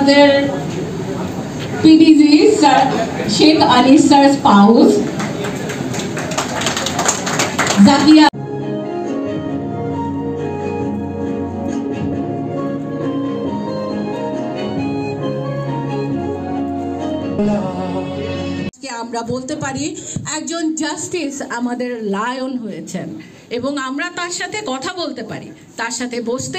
আমাদের পিডিজি sir Sheikh Anis sir spouse Zakia আমরা বলতে পারি একজন জাস্টিস আমাদের লায়ন হয়েছেন এবং আমরা তার সাথে কথা বলতে পারি, তার সাথে বসতে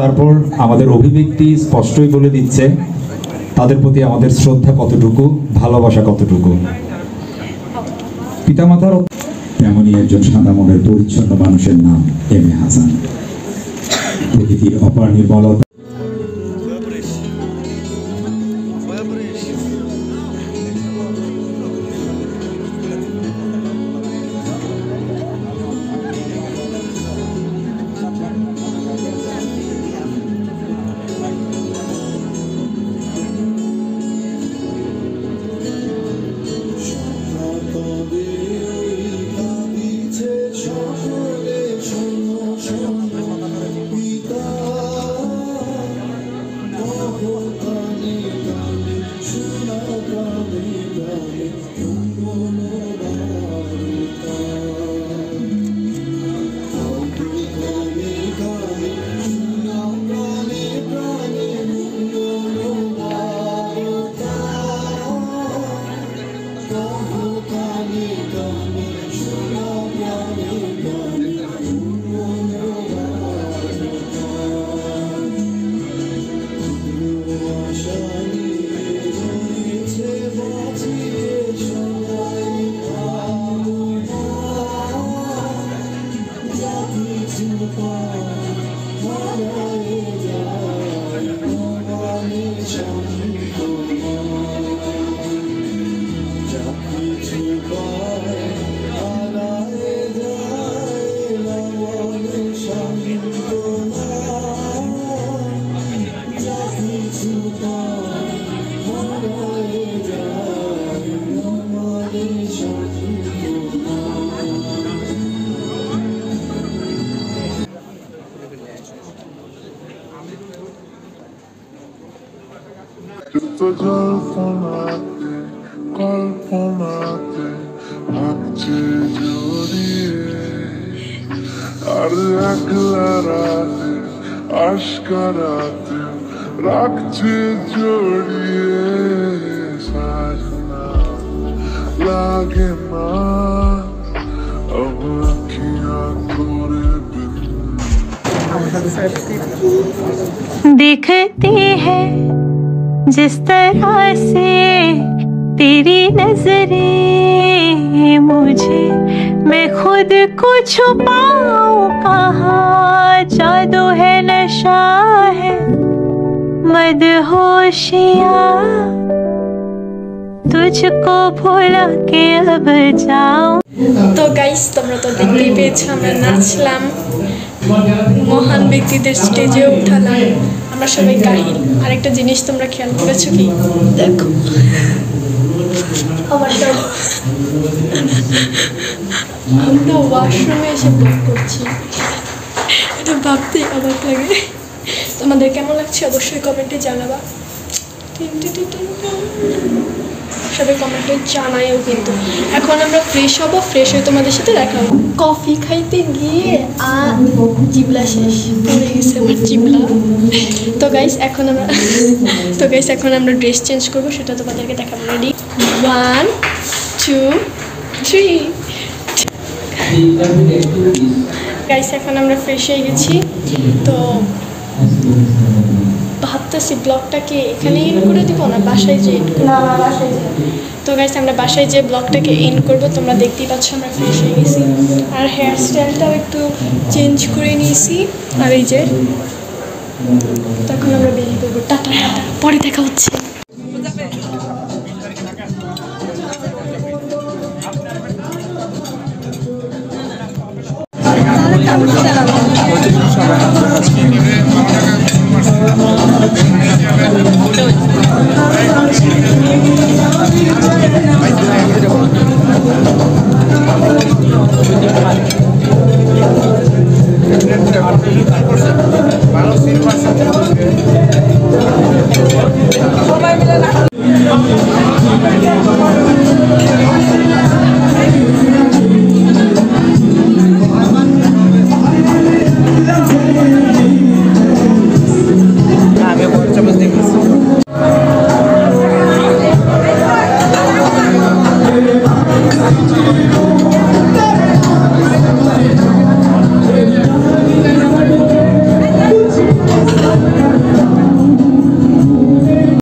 তারপর আমাদের অভিব্যক্তি স্পষ্টই বলে দিচ্ছে তাদের প্রতি আমাদের শ্রদ্ধা কতটুকু, ভালোবাসা কতটুকু। পিতামাতার তেমনই একজন সাদা মনের পরিচ্ছন্ন মানুষের নাম এম এ হাসান। প্রকৃতির অপার নির্মলতা জল্পনাতে কল্পনাতে ভাবছে জড়িয়ে আর একলা রাতে আশকারাতে রাখছে জড়িয়ে সাজনা লাগে না देखती है जिस तरह से तेरी नजरें मुझे, मैं खुद को छुपाऊं कहाँ। जादू है, नशा है, मदहोशियाँ, तुझको भुला के अब जाऊं। তো গাইস, তোমরা তো দেখতেই পেয়েছো আমরা নাচলাম, মহান ব্যক্তিদের স্টেজে উঠালাম। আমরা সবাই কাহিল। আরেকটা জিনিস তোমরা খেয়াল করেছো কি? দেখো আমারটা আমরা ওয়াশরুমে এসে ব্লগ করছি, এটা ভাবতেই অবাক লাগে। তোমাদের কেমন লাগছে অবশ্যই কমেন্টে জানাবা। সবাই কমেন্টে জানায়ও কিন্তু। এখন আমরা ফ্রেশ হবো, ফ্রেশ হয়ে তোমাদের সাথে দেখা হবো। কফি খাইতে গিয়ে জিবলা শেষ পড়ে গেছে আমার জিবলা। তো গাইস এখন আমরা ড্রেস চেঞ্জ করবো, সেটা তোমাদেরকে দেখাবো। রেডি 1 2 3। গাইস এখন আমরা ফ্রেশ হয়ে গেছি, তো ভাবতেছি ব্লগটাকে এখানে এন্ড করে দিব না বাসায় যে এন্ড করব। তো গাইস আমরা বাসায় যে ব্লগটাকে এন্ড করব। তোমরা দেখতেই পাচ্ছ আমরা ফ্রেশ হয়ে গেছি, আর হেয়ার স্টাইলটাও একটু চেঞ্জ করে নিয়েছি। আর এই যে তখন আমরা বেরিয়ে পড়বো। টাটা টাটা, পরে দেখা হচ্ছে। Thank you.